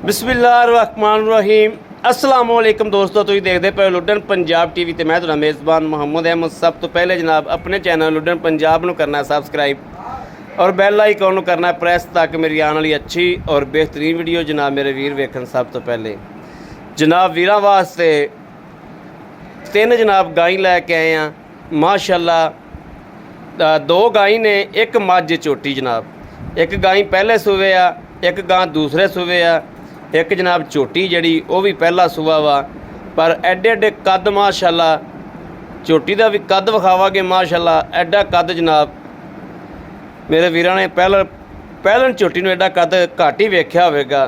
बिस्मिल्लाहिर्रहमानिर्रहीम अस्सलाम वालेकुम दोस्तों, तुसीं देखदे पे लुडन पंजाब टीवी ते मैं तुहाडा मेज़बान मुहम्मद अहमद। सब तो पहले जनाब अपने चैनल लुडन पंजाब नूं करना सबसक्राइब और बैल आइकन नूं करना प्रेस ताकि मेरी आने वाली अच्छी और बेहतरीन वीडियो जनाब मेरे वीर वेखन। सब तो पहले जनाब वीरां वास्ते तीन जनाब गाई लैके आए हैं माशाअल्लाह। दो गाई ने, एक मझ झोटी जनाब। एक गाई पहले सूबे आ, एक गां दूसरे सूबे आ। एक जनाब झोटी जड़ी वो भी पहला सूबा वा, पर एडे एडे कद माशाअल्लाह। झोटी का भी कद विखावांगे माशाअल्लाह। एडा कद जनाब मेरे वीरां ने पहलन झोटी नूं एडा कद घट ही वेख्या होवेगा।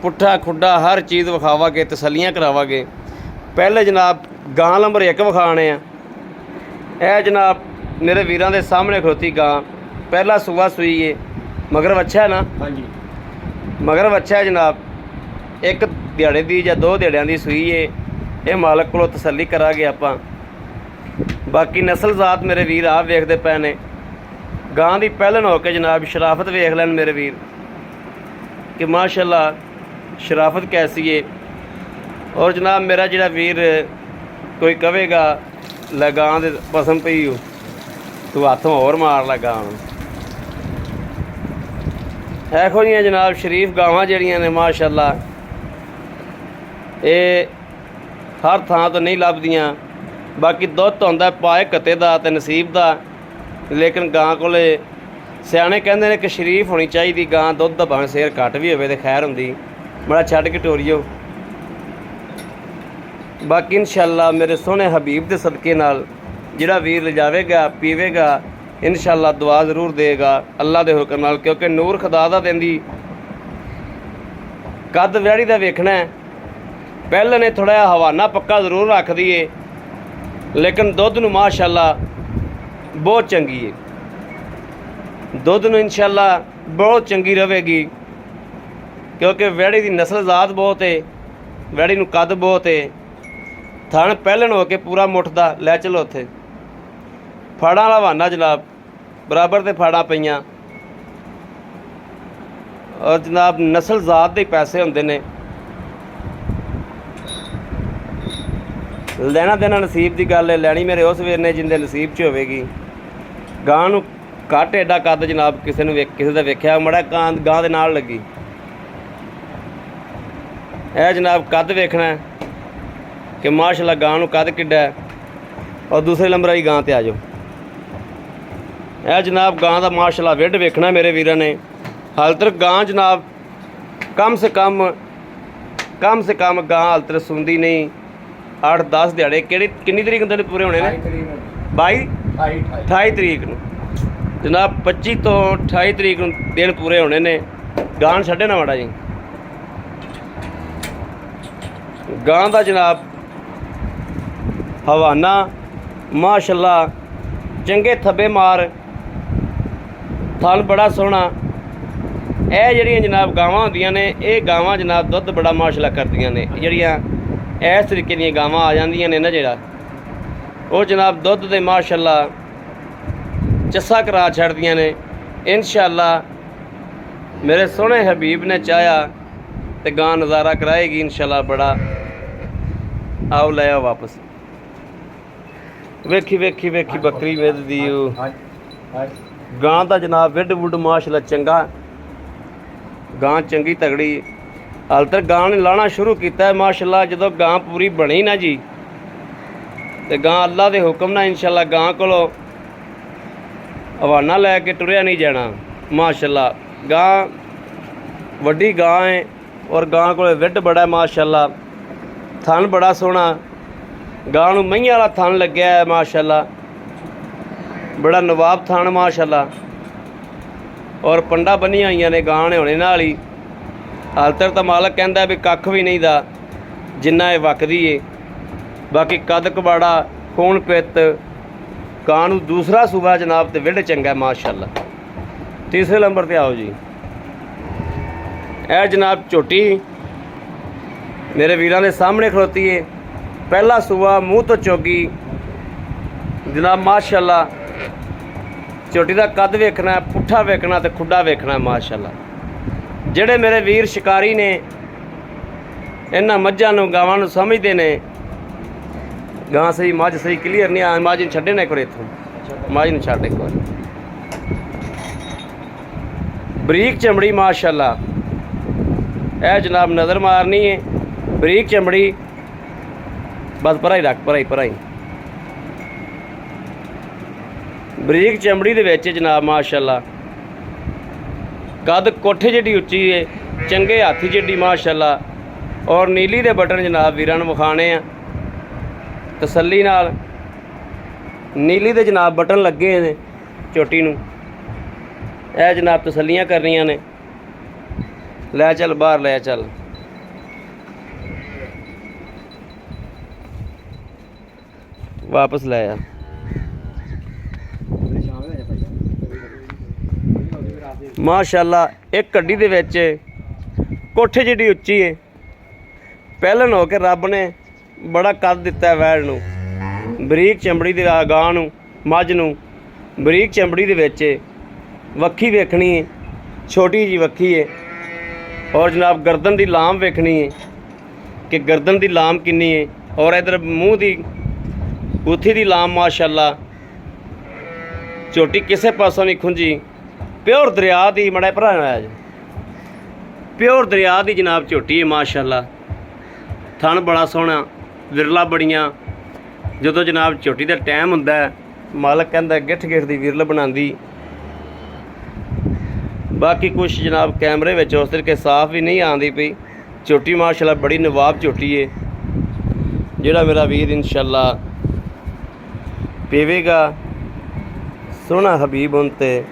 पुट्ठा खुड्डा हर चीज़ विखावांगे, तसल्लियां करावांगे। पहले जनाब गां नंबर 1 विखाने आ। यह जनाब मेरे वीरां दे सामने खड़ोती गां पहला सूबा सूई है। मगर बच्चा है ना? हाँ जी, मगर बच्चा है जनाब। एक दिहाड़े दी या दो दिहाड़ियां दी सूई है। ये मालक को तसल्ली करांगे आपां। बाकी नस्ल जात मेरे वीर आप वेखदे पे ने। गां दी पहलन होके जनाब शराफत वेख लैन मेरे वीर कि माशाअल्लाह शराफत कैसी है। और जनाब मेरा जिहड़ा वीर कोई कहेगा लै गां दे पसम पई हो, तू हाथों होर मार लै गां। ਇਹੋ ਜਿਹੀਆਂ जनाब शरीफ गावां ਜਿਹੜੀਆਂ ਨੇ माशाअल्लाह, ਇਹ हर ਥਾਂ ਤੋਂ नहीं ਲੱਭਦੀਆਂ। बाकी दुੱਧ ਹੁੰਦਾ पाए कते ਦਾ ਤੇ नसीब ਦਾ। लेकिन गां ਕੋਲੇ ਸਿਆਣੇ ਕਹਿੰਦੇ ਨੇ कि शरीफ होनी चाहिए गां। दुੱਧ ਦਾ भावें शेर घट भी होवे ते खैर ਹੁੰਦੀ, बड़ा ਛੱਡ के टोरियो। बाकी इंशाअल्लाह मेरे सोहने हबीब दे सदके नाल जिहड़ा वीर लिजावेगा पीवेगा इंशाअल्लाह दुआ जरूर देगा अल्लाह दे हुक्म नाल, क्योंकि नूर खुदा दा देंदी। कद वैड़ी दा वेखना है। पहले ने थोड़ा हवाना पक्का जरूर रख दिए, लेकिन दुध नूं माशाअल्लाह बहुत चंगी है। दुध नूं इंशाअल्लाह बहुत चंगी रहेगी, क्योंकि वैड़ी दी नस्ल जात बहुत है। वैड़ी नूं कद बहुत है। थण पहलन हो के पूरा मुठदा लै चलो उत्थे। फाड़ा वाला बहाना जनाब बराबर ते फाड़ा पईयां। और जनाब नस्ल जात दे पैसे होंदे ने। लेना देना नसीब की गल है। लैनी मेरे उस वीर ने जिंदे नसीब च होवेगी। गां नूं घट एडा कद जनाब किसी दा वेख्या मड़ा गां दे नाल लगी। यह जनाब कद वेखना है कि माशाअल्लाह गां नूं कद किड्डा है। और दूसरे नंबर वाली गां ते आ जाओ। यह जनाब गां दा माशाअल्लाह विड वेखना मेरे वीरां ने। हाल तक गां जनाब कम से कम गां हाल तक सुनदी नहीं। 8-10 दिहाड़े किन्नी तरीक होंदे ने पूरे होने ने? 28 तरीक नूं जनाब 25 तो 28 तरीक नूं दिन पूरे होने ने। गां छड्डे ना माड़ा जी। गां दा जनाब हवाना माशाअल्लाह चंगे थब्बे मार, थल बड़ा सोहना। यह जड़ियाँ जनाब गावां होंदियां ने, ये गावां जनाब दुध बड़ा माशाअल्लाह करदियां ने। जड़ियाँ इस तरीके दी गावां आ जांदियां ने ना, जेड़ा वो जनाब दुध दे माशाअल्लाह चस्सा करा छड्डदियां ने। इंशाअल्लाह मेरे सोहने हबीब ने चाहया तो गां नज़ारा कराएगी इंशाअल्लाह बड़ा। आओ ले आओ वापस। वेखी वेखी वेखी बकरी मिद दी गां दा जनाब विड वुड माशाअल्लाह चंगा। गां चंगी तगड़ी। हाल तक गां ने लाना शुरू किया है माशाअल्लाह। जदों गां पूरी बनी ना जी तो गां अल्लाह दे हुक्म नाल इंशाअल्लाह गां कोलों हवाना लैके टुरिया नहीं जाना माशाअल्लाह। गां वड्डी गां है और गां कोले विड बड़ा है माशाअल्लाह। थन बड़ा सोहना। गां नूं मईयां वाला थन लग्या है माशाअल्लाह, बड़ा नवाब थन माशाअल्लाह। और पंडा बनिया हुई ने गां ने होने नाल ही। हाल तक तो मालक कहता भी कख भी नहीं दा जिन्ना ये वकदी है। बाकी कद कबाड़ा खून पित गां नूं दूसरा सूबा जनाब ते विड चंगा है माशाअल्लाह। तीसरे नंबर पर आओ जी। यह जनाब झोटी मेरे वीरां दे सामने खड़ोती है। पहला सूबा मूँह तो चोगी जनाब माशाअल्लाह। झोटी का कद वेखना, पुट्ठा वेखना तो खुड्डा वेखना माशाअल्लाह। ਜਿਹੜੇ ਮੇਰੇ ਵੀਰ ਸ਼ਿਕਾਰੀ ਨੇ ਇਹਨਾਂ ਮੱਝਾਂ ਨੂੰ ਗਾਵਾਂ ਨੂੰ ਸਮਝਦੇ ਨੇ ਗਾਂ ਸਹੀ ਮੱਝ ਸਹੀ ਕਲੀਅਰ ਨਹੀਂ ਆ ਮੱਝ ਨੂੰ ਛੱਡੇ ਨਾ ਇੱਕ ਵਾਰ ਇੱਥੋਂ ਮੱਝ ਨੂੰ ਛੱਡ ਇੱਕ ਵਾਰ ਬਰੀਕ ਚਮੜੀ ਮਾਸ਼ਾਅੱਲਾ ਇਹ ਜਨਾਬ ਨਜ਼ਰ ਮਾਰਨੀ ਹੈ ਬਰੀਕ ਚਮੜੀ ਬਸ ਪਰਾਂ ਹੀ ਰੱਖ ਪਰਾਂ ਹੀ ਬਰੀਕ ਚਮੜੀ ਦੇ ਵਿੱਚ ਜਨਾਬ ਮਾਸ਼ਾਅੱਲਾ ਕੱਦ ਕੋਠੇ ਜਿੱਡੀ ਉੱਚੀ ਹੈ ਚੰਗੇ ਹਾਥੀ ਜਿੱਡੀ ਮਾਸ਼ਾਅੱਲਾ ਔਰ ਨੀਲੀ ਦੇ ਬਟਨ ਜਨਾਬ ਵੀਰਾਂ ਨੂੰ ਵਿਖਾਣੇ ਆ ਤਸੱਲੀ ਨਾਲ ਨੀਲੀ ਦੇ ਜਨਾਬ ਬਟਨ ਲੱਗੇ ਨੇ ਝੋਟੀ ਨੂੰ ਇਹ ਜਨਾਬ ਤਸੱਲੀਆਂ ਕਰਨੀਆਂ ਨੇ ਲੈ ਚੱਲ ਬਾਹਰ ਲੈ ਚੱਲ ਵਾਪਸ ਲੈ ਆ ਮਾਸ਼ਾਅੱਲਾ ਇੱਕ ਗੱਡੀ ਦੇ ਵਿੱਚ ਕੋਠੇ ਜਿੱਡੀ ਉੱਚੀ ਹੈ ਪਹਿਲਣ ਹੋ ਕੇ ਰੱਬ ਨੇ ਬੜਾ ਕੱਦ ਦਿੱਤਾ ਵੈੜ ਨੂੰ ਬਰੀਕ ਚਮੜੀ ਦੇ ਗਾਂ ਨੂੰ ਮੱਝ ਨੂੰ ਬਰੀਕ ਚਮੜੀ ਦੇ ਵਿੱਚ ਵੱਖੀ ਵੇਖਣੀ ਹੈ ਛੋਟੀ ਜੀ ਵੱਖੀ ਹੈ ਔਰ ਜਨਾਬ ਗਰਦਨ ਦੀ ਲਾਮ ਵੇਖਣੀ ਹੈ ਕਿ ਗਰਦਨ ਦੀ ਲਾਮ ਕਿੰਨੀ ਹੈ ਔਰ ਇਧਰ ਮੂੰਹ ਦੀ ਬੂਥੀ ਦੀ ਲਾਮ ਮਾਸ਼ਾਅੱਲਾ ਝੋਟੀ ਕਿਸੇ ਪਾਸੋਂ ਨਹੀਂ ਖੁੰਝੀ ਪਿਓਰ ਦਰਿਆ ਦੀ ਮੜਾ ਭਰਾ ਆਇਆ ਜੀ ਪਿਓਰ ਦਰਿਆ ਦੀ ਜਨਾਬ ਝੋਟੀ ਹੈ ਮਾਸ਼ਾਅੱਲਾ ਥਣ ਬੜਾ ਸੋਹਣਾ ਵਿਰਲਾ ਬੜੀਆਂ ਜਦੋਂ ਜਨਾਬ ਝੋਟੀ ਦਾ ਟਾਈਮ ਹੁੰਦਾ ਮਾਲਕ ਕਹਿੰਦਾ ਗਿੱਠ ਦੀ ਵਿਰਲ ਬਣਾਉਂਦੀ ਬਾਕੀ ਕੁਛ ਜਨਾਬ ਕੈਮਰੇ ਵਿੱਚ ਉਸ ਤਰੀਕੇ ਸਾਫ਼ ਵੀ ਨਹੀਂ ਆਉਂਦੀ ਪਈ ਝੋਟੀ ਮਾਸ਼ਾਅੱਲਾ ਬੜੀ ਨਵਾਬ ਝੋਟੀ ਹੈ ਜਿਹੜਾ ਮੇਰਾ ਵੀਰ ਇਨਸ਼ਾਅੱਲਾ ਪੀਵੇਗਾ ਸੋਹਣਾ ਹਬੀਬ ਉਨ ਤੇ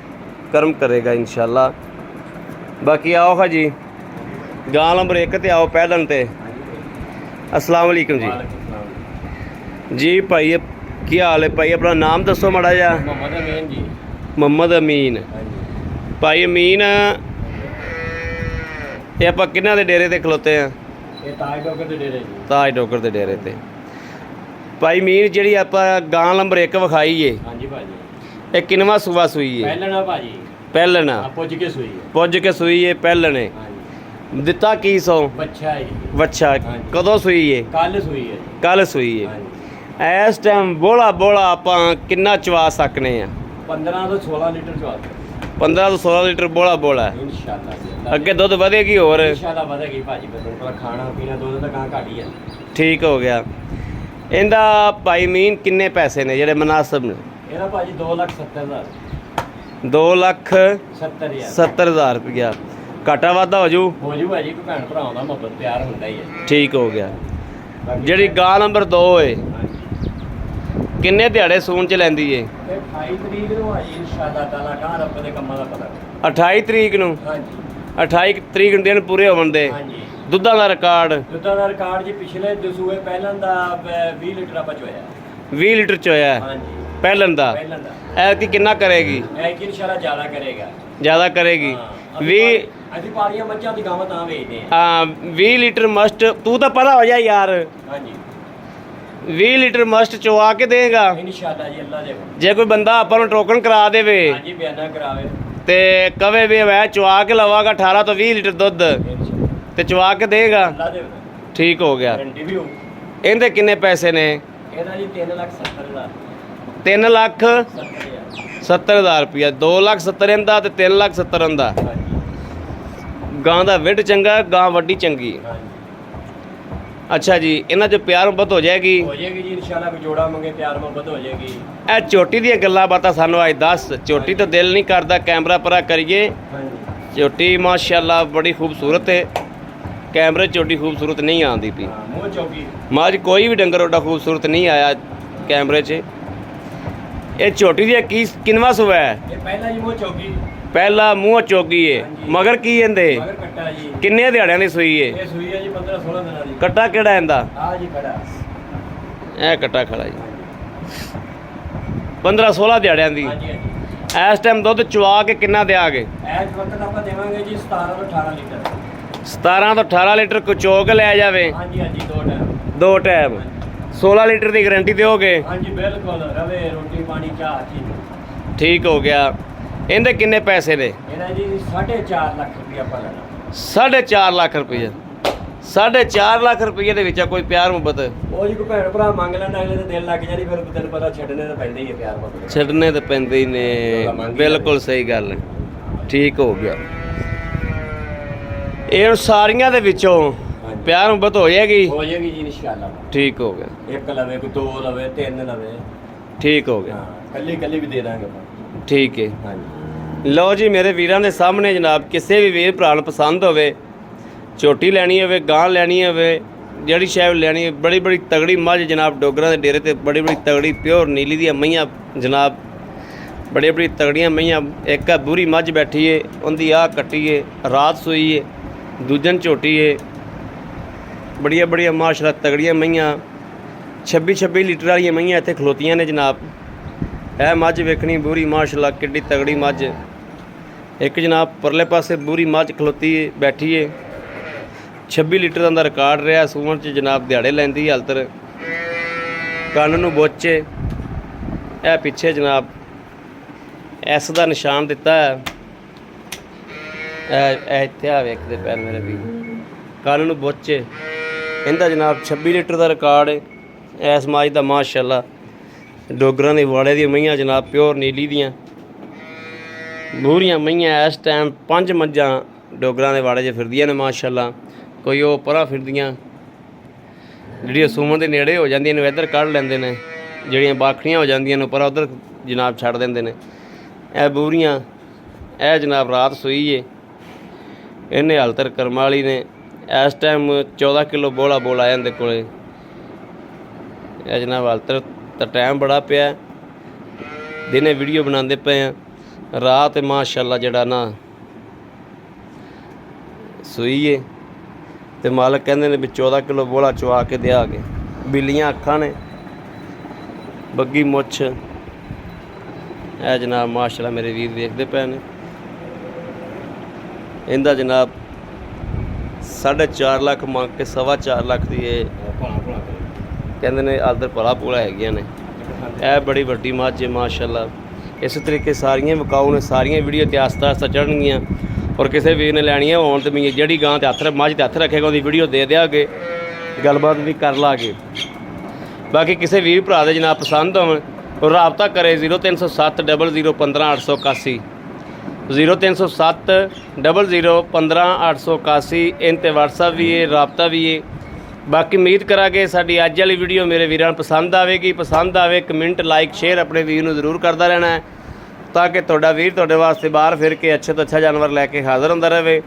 ਕਰਮ ਕਰੇਗਾ ਇਨਸ਼ਾਅੱਲਾ ਬਾਕੀ ਆਓ ਹਾਂ ਜੀ ਗਾਂ ਨੰਬਰ 1 ਤੇ ਆਓ ਪਹਿਲਣ ਤੇ अस्सलाम वालेकुम जी जी भाई क्या हाल है भाई अपना नाम दसो माड़ा जा मोहम्मद अमीन जी मोहम्मद अमीन भाई अमीन ये आप किन्ना दे डेरे ते खलोते हैं ये ताज डोगर दे डेरे जी ताज डोगर दे डेरे ते भाई अमीन जी आप गां नंबर 1 विखाई है हाँ जी भाजी ये किनवा सूबा सूई है पहलना भाजी पहलना पुज के सूई है पुज के सूई है पहलने हाँ जी ਦਿੱਤਾ ਕੀ ਸੋ बच्चा है जी ਵੱਛਾ ਕਦੋਂ ਸੂਈ ਹੈ कल सूई है जी ਕੱਲ ਸੂਈ हाँ ਹੈ जी ਇਸ ਟਾਈਮ ਬੋਲਾ ਆਪਾਂ ਕਿੰਨਾ ਚਵਾ ਸਕਨੇ ਆ 15 ਤੋਂ 16 लीटर चुआते 15 ਤੋਂ 16 ਲੀਟਰ ਬੋਲਾ इंशाल्लाह जी ਅੱਗੇ ਦੁੱਧ ਵਧੇਗੀ ਹੋਰ इंशाल्लाह ਵਧੇਗੀ ਭਾਜੀ ਬਦਲ ਪਰ ਖਾਣਾ ਪੀਣਾ ਦੁੱਧ ਤਾਂ ਕਾਂ ਘੱਟ ਹੀ ਹੈ ਠੀਕ ਹੋ ਗਿਆ ਇਹਦਾ ਭਾਈ ਮੀਨ ਕਿੰਨੇ ਪੈਸੇ ਨੇ ਜਿਹੜੇ ਮਨਾਸਬ ਨੇ ਇਹਦਾ ਭਾਜੀ 2,70,000 2,70,000 ਰੁਪਇਆ ਘਾਟਾ ਵਾਧਾ ਹੋ ਜੂ ਹੋ ਜੂ ਭਾਜੀ ਕੋਈ ਭੈਣ ਭਰਾਵਾਂ ਦਾ ਮੁਹੱਬਤ ਪਿਆਰ ਹੁੰਦਾ ਹੀ ਹੈ ਠੀਕ ਹੋ ਗਿਆ ਬਾਕੀ ਜਿਹੜੀ ਗਾਂ ਨੰਬਰ 2 ਏ ਹਾਂਜੀ ਕਿੰਨੇ ਦਿਹਾੜੇ ਸੂਣ ਚ ਲੈਂਦੀ ਏ ਇਹ 28 ਤਰੀਕ ਨੂੰ ਭਾਜੀ ਇੰਸ਼ਾਅੱਲਾ ਤਾਲਾ ਕਾਂ ਰੱਬ ਦੇ ਕੰਮਾਂ ਦਾ ਪਤਾ 28 ਤਰੀਕ ਨੂੰ ਹਾਂਜੀ 28 ਤਰੀਕ ਨੂੰ ਦਿਨ ਪੂਰੇ ਹੋਣ ਦੇ ਹਾਂਜੀ ਦੁੱਧਾਂ ਦਾ ਰਿਕਾਰਡ ਦੁੱਧਾਂ ਦਾ ਰਿਕਾਰਡ ਜੀ ਪਿਛਲੇ ਦਸੂਏ ਪਹਿਲਾਂ ਦਾ 20 ਲੀਟਰ ਆਪਾਂ ਚੋਇਆ 20 ਲੀਟਰ ਚ ਹੋਇਆ ਹਾਂਜੀ ਪਹਿਲਣ ਦਾ ਪਹਿਲਾਂ ਦਾ ਐਤਕੀ ਕਿੰਨਾ ਕਰੇਗੀ ਇਹ ਕਿ ਇਨਸ਼ਾਅੱਲਾ ਜ਼ਿਆਦਾ ਕਰੇਗਾ ਜ਼ਿਆਦਾ ਕਰੇਗੀ ਹਾਂ, 20 ਅਸੀਂ ਪਾਲੀਆਂ ਮੱਝਾਂ ਦੀ ਗਾਵਾਂ ਤਾਂ ਵੇਚਦੇ ਆ 20 ਲੀਟਰ ਮਸਟ ਤੂੰ ਤਾਂ ਪਤਾ ਹੋ ਜਾ ਯਾਰ ਹਾਂਜੀ 20 ਲੀਟਰ ਮਸਟ ਚਵਾ ਕੇ ਦੇਗਾ ਇਨਸ਼ਾਅੱਲਾ ਜੀ ਅੱਲਾ ਦੇ ਜੇ ਕੋਈ ਬੰਦਾ ਆਪਾਂ ਨੂੰ ਟੋਕਨ ਕਰਾ ਦੇਵੇ ਹਾਂਜੀ ਬਿਆਨਾ ਕਰਾਵੇ ਤੇ ਕਵੇ ਵੀ ਮੈਂ ਚਵਾ ਕੇ ਲਵਾਂਗਾ 18 ਤੋਂ 20 ਲੀਟਰ ਦੁੱਧ ਇਨਸ਼ਾਅੱਲਾ ਤੇ ਚਵਾ ਕੇ ਦੇਗਾ ਅੱਲਾ ਦੇ ਠੀਕ ਹੋ ਗਿਆ ਗਾਰੰਟੀ ਵੀ ਹੋ ਇਹਦੇ ਕਿੰਨੇ ਪੈਸੇ ਨੇ ਇਹਦਾ ਜੀ 3,70,000 3 ਲੱਖ 70,000 70,000 ਰੁਪਇਆ 2 ਲੱਖ 70 ਇਹਦਾ ਤੇ 3 ਲੱਖ 70 ਇਹਦਾ ਹਾਂਜੀ ਗਾਂ ਦਾ ਵਿੱਢ ਚੰਗਾ ਗਾਂ ਵੱਡੀ ਚੰਗੀ ਹਾਂਜੀ ਅੱਛਾ ਜੀ ਇਹਨਾਂ 'ਚ ਪਿਆਰ ਮੁਹੱਬਤ ਹੋ ਜਾਏਗੀ ਹੋ ਜਾਏਗੀ ਜੀ ਇਨਸ਼ਾਅੱਲਾ ਕੋਈ ਜੋੜਾ ਮੰਗੇ ਪਿਆਰ ਮੁਹੱਬਤ ਹੋ ਜਾਏਗੀ ਇਹ ਝੋਟੀ ਦੀਆਂ ਗੱਲਾਂ ਬਾਤਾਂ ਸਾਨੂੰ ਅੱਜ ਦੱਸ ਝੋਟੀ ਤਾਂ ਦਿਲ ਨਹੀਂ ਕਰਦਾ ਕੈਮਰਾ ਪਰਾ ਕਰੀਏ ਹਾਂਜੀ ਝੋਟੀ ਮਾਸ਼ਾਅੱਲਾ ਬੜੀ ਖੂਬਸੂਰਤ ਹੈ ਕੈਮਰੇ 'ਚ ਝੋਟੀ ਖੂਬਸੂਰਤ ਨਹੀਂ ਆਉਂਦੀ ਪਈ ਹਾਂ ਮੂੰਹ ਚੌਕੀ ਮਾਝ ਕੋਈ ਵੀ ਡੰਗਰ ਓਡਾ ਖੂਬਸੂਰਤ ਨਹੀਂ ਆਇਆ ਕੈਮਰੇ 'ਚ ਇਹ ਝੋਟੀ ਦੀ ਕਿਨਵਾ ਸੂਆ ਹੈ ਇਹ ਪਹਿਲਾ ਜੀ ਮੂੰਹ ਚੌਕੀ ਪਹਿਲਾ ਮੂੰਹ ਚੋਗੀ ਏ ਹਾਂਜੀ। ਮਗਰ ਕੀ ਇਹਦੇ ਮਗਰ ਕੱਟਾ ਜੀ ਕਿੰਨੇ ਦਿਹਾੜਿਆਂ ਦੀ ਸੂਈ ਏ ਇਹ ਸੂਈ ਹੈ ਜੀ 15-16 ਦਿਨਾਂ ਦੀ ਕੱਟਾ ਕਿਹੜਾ ਇਹਦਾ ਆ ਜੀ ਖੜਾ ਇਹ ਕੱਟਾ ਖੜਾ ਜੀ 15-16 ਦਿਹਾੜਿਆਂ ਦੀ ਹਾਂਜੀ ਹਾਂਜੀ ਇਸ ਟਾਈਮ ਦੁੱਧ ਚਵਾ ਕੇ ਕਿੰਨਾ ਦਿਆਗੇ ਇਸ ਵਕਤ ਆਪਾਂ ਦੇਵਾਂਗੇ ਜੀ 17 ਤੋਂ 18 ਲੀਟਰ 17 ਤੋਂ 18 ਲੀਟਰ ਕੁਚੋ ਕੇ ਲੈ ਜਾਵੇ ਹਾਂਜੀ ਹਾਂਜੀ ਦੋ ਟਾਈਮ ਦੋ ਟਾਈਮ 16 ਲੀਟਰ ਦੀ ਗਾਰੰਟੀ ਦਿਓਗੇ ਹਾਂਜੀ ਬਿਲਕੁਲ ਰਵੇ ਰੋਟੀ ਪਾਣੀ ਚਾਹ ਚੀਜ਼ ਠੀਕ ਹੋ ਗਿਆ ਇਹਦੇ ਕਿੰਨੇ ਪੈਸੇ ਨੇ ਇਹਦਾ ਜੀ 4.5 ਲੱਖ ਰੁਪਇਆ ਆਪਾਂ ਲੈਣਾ 4.5 ਲੱਖ ਰੁਪਏ 4.5 ਲੱਖ ਰੁਪਏ ਦੇ ਵਿੱਚ ਆ ਕੋਈ ਪਿਆਰ ਮੁਹੱਬਤ ਉਹ ਜੀ ਕੋਈ ਭੈਣ ਭਰਾ ਮੰਗ ਲੈਣ ਅਗਲੇ ਦੇ ਦਿਲ ਲੱਗ ਜਾਣੀ ਫਿਰ ਤੈਨੂੰ ਪਤਾ ਛੱਡਣੇ ਤਾਂ ਪੈਂਦੇ ਹੀ ਆ ਪਿਆਰ ਮੁਹੱਬਤ ਛੱਡਣੇ ਤਾਂ ਪੈਂਦੇ ਹੀ ਨੇ ਬਿਲਕੁਲ ਸਹੀ ਗੱਲ ਹੈ ਠੀਕ ਹੋ ਗਿਆ ਇਹ ਹੁਣ ਸਾਰੀਆਂ ਦੇ ਵਿੱਚੋਂ ਪਿਆਰ ਮੁਹੱਬਤ ਹੋ ਜਾਏਗੀ ਹੋ ਜਾਏਗੀ ਜੀ ਇਨਸ਼ਾਅੱਲਾ ਠੀਕ ਹੋ ਗਿਆ ਇੱਕ ਲਵੇ ਕੋਈ 2 ਲਵੇ 3 ਲਵੇ ਠੀਕ ਹੋ ਗਿਆ ਹਾਂ ਕੱਲੀ ਵੀ ਦੇ ਦਾਂਗੇ ਆਪਾਂ ਠੀਕ ਹੈ ਹਾਂਜੀ ਲਓ ਜੀ ਮੇਰੇ ਵੀਰਾਂ ਦੇ ਸਾਹਮਣੇ ਜਨਾਬ ਕਿਸੇ ਵੀ ਵੀਰ ਭਰਾ ਨੂੰ ਪਸੰਦ ਹੋਵੇ ਝੋਟੀ ਲੈਣੀ ਹੋਵੇ ਗਾਂ ਲੈਣੀ ਹੋਵੇ ਜਿਹੜੀ ਸ਼ੈ ਲੈਣੀ ਹੈ ਬੜੀ ਬੜੀ ਤਗੜੀ ਮੱਝ ਜਨਾਬ ਡੋਗਰਾਂ ਦੇ ਡੇਰੇ ਤੇ ਬੜੀ ਬੜੀ ਤਗੜੀ ਪਿਓਰ ਨੀਲੀ ਦੀਆਂ ਮਈਆਂ ਜਨਾਬ ਬੜੀ ਬੜੀ ਤਗੜੀਆਂ ਮਈਆਂ ਇੱਕ ਆ ਬੂਰੀ ਮੱਝ ਬੈਠੀ ਏ ਉਹਦੀ ਆਹ ਕੱਟੀ ਏ ਰਾਤ ਸੂਈ ਏ ਦੂਜਨ ਝੋਟੀ ਏ ਬੜੀਆਂ ਬੜੀਆਂ ਮਾਸ਼ਾਅੱਲਾ ਤਗੜੀਆਂ ਮਈਆਂ 26 ਲੀਟਰ ਵਾਲੀਆਂ ਮਈਆਂ ਇੱਥੇ ਖਲੋਤੀਆਂ ਨੇ ਜਨਾਬ ਇਹ ਮੱਝ ਵੇਖਣੀ ਬੂਰੀ ਮਾਸ਼ਾਅੱਲਾ ਕਿੱਡੀ ਤਗੜੀ ਮੱਝ ਇੱਕ ਜਨਾਬ ਪਰਲੇ ਪਾਸੇ ਬੂਰੀ ਮੱਝ ਖਲੋਤੀ ਏ ਬੈਠੀ ਏ 26 ਲੀਟਰ ਦਾ ਰਿਕਾਰਡ ਰਿਹਾ ਸੂਣ 'ਚ ਜਨਾਬ ਦਿਹਾੜੇ ਲੈਂਦੀ ਹਲਤਰ ਕੰਨ ਨੂੰ ਬੋਚੇ ਇਹ ਪਿੱਛੇ ਜਨਾਬ ਐਸ ਦਾ ਨਿਸ਼ਾਨ ਦਿੱਤਾ ਹੈ ਇਹ ਇੱਥੇ ਆ ਵੇਖਦੇ ਪੈਰ ਮੇਰੇ ਵੀ ਕੰਨ ਨੂੰ ਬੋਚੇ ਇਹਦਾ ਜਨਾਬ 26 ਲੀਟਰ ਦਾ ਰਿਕਾਰਡ ਹੈ ਇਸ ਮੱਝ ਦਾ ਮਾਸ਼ਾਅੱਲਾ ਡੋਗਰਾਂ ਦੇ ਵਾੜੇ ਦੀਆਂ ਮਈਆਂ ਜਨਾਬ ਪਿਓਰ ਨੀਲੀ ਦੀਆਂ ਬੂਰੀਆਂ ਮਈਆਂ ਇਸ ਟਾਈਮ 5 ਮੱਝਾਂ ਡੋਗਰਾਂ ਦੇ ਵਾੜੇ 'ਚ ਫਿਰਦੀਆਂ ਨੇ ਮਾਸ਼ਾਅੱਲਾ ਕੋਈ ਉਹ ਪਰਾਂ ਫਿਰਦੀਆਂ ਜਿਹੜੀਆਂ ਸੂਮਨ ਦੇ ਨੇੜੇ ਹੋ ਜਾਂਦੀਆਂ ਨੇ ਇੱਧਰ ਕੱਢ ਲੈਂਦੇ ਨੇ ਜਿਹੜੀਆਂ ਬਾਖੜੀਆਂ ਹੋ ਜਾਂਦੀਆਂ ਨੇ ਪਰਾਂ ਉੱਧਰ ਜਨਾਬ ਛੱਡ ਦਿੰਦੇ ਨੇ ਇਹ ਬੂਰੀਆਂ ਇਹ ਜਨਾਬ ਰਾਤ ਸੂਈ ਏ ਇਹਨੇ ਹਾਲ ਤੱਕ ਕਰਮ ਵਾਲੀ ਨੇ ਇਸ ਟਾਈਮ 14 ਕਿਲੋ ਬੋਲਾ ਆਇਆ ਇਹਦੇ ਕੋਲੇ ਇਹ ਜਨਾਬ ਹਾਲ ਤੱਕ ਤਾਂ ਟਾਈਮ ਬੜਾ ਪਿਆ ਦਿਨੇ ਵੀਡੀਓ ਬਣਾਉਂਦੇ ਪਏ ਆ ਰਾਤ ਮਾਸ਼ਾਅੱਲਾ ਜਿਹੜਾ ਨਾ ਸੂਈ ਏ ਤੇ ਮਾਲਕ ਕਹਿੰਦੇ ਨੇ ਵੀ 14 ਕਿਲੋ ਬੋਲਾ ਚਵਾ ਕੇ ਦਿਆ ਕੇ ਬਿੱਲੀਆਂ ਅੱਖਾਂ ਨੇ ਬੱਗੀ ਮੁੱਛ ਇਹ ਜਨਾਬ ਮਾਸ਼ਾਅੱਲਾ ਮੇਰੇ ਵੀਰ ਵੇਖਦੇ ਪਏ ਨੇ ਇਹਦਾ ਜਨਾਬ 4.5 ਲੱਖ ਮੰਗ ਕੇ 4.25 ਲੱਖ ਦੀ ਇਹ ਕਹਿੰਦੇ ਨੇ ਆਦਰ ਭਲਾ ਪੂਲਾ ਹੈਗੀਆਂ ਨੇ ਇਹ ਬੜੀ ਵੱਡੀ ਮੱਝ ਹੈ ਮਾਸ਼ਾਅੱਲਾ ਇਸੇ ਤਰੀਕੇ ਸਾਰੀਆਂ ਵਿਕਾਊ ਨੇ ਸਾਰੀਆਂ ਵੀਡੀਓ ਤੇ ਆਸਤਾ ਆਸਤਾ ਚੜ੍ਹਨਗੀਆਂ ਔਰ ਕਿਸੇ ਵੀਰ ਨੇ ਲੈਣੀਆਂ ਹੋਣ ਤੇ ਮੈਂ ਜਿਹੜੀ ਗਾਂ ਤੇ ਹੱਥ ਮੱਝ ਤੇ ਹੱਥ ਰੱਖੇਗਾ ਉਹਦੀ ਵੀਡੀਓ ਦੇ ਦਿਆਂਗੇ ਗੱਲਬਾਤ ਵੀ ਕਰ ਲਾਂਗੇ ਬਾਕੀ ਕਿਸੇ ਵੀਰ ਭਰਾ ਦੇ ਜਨਾਬ ਪਸੰਦ ਹੋਣ ਉਹ ਰਾਬਤਾ ਕਰੇ 0307 00 15 881 0307 00 15 881 इन ते WhatsApp भी है राबता भी है बाकी उम्मीद करांगे साडी अज वाली वीडियो मेरे वीरां नूं पसंद आवेगी पसंद आवे कमेंट लाइक शेयर अपने वीर नूं जरूर करता रहना है ताकि तुहाडा वीर तुहाडे वास्ते बाहर फिर के अच्छे तो अच्छा जानवर लैके हाज़र होंदा रहे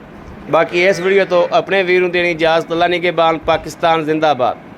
बाकी इस वीडियो तो अपने वीर नूं देनी इजाज़त अल्लाह निगहबान पाकिस्तान जिंदाबाद।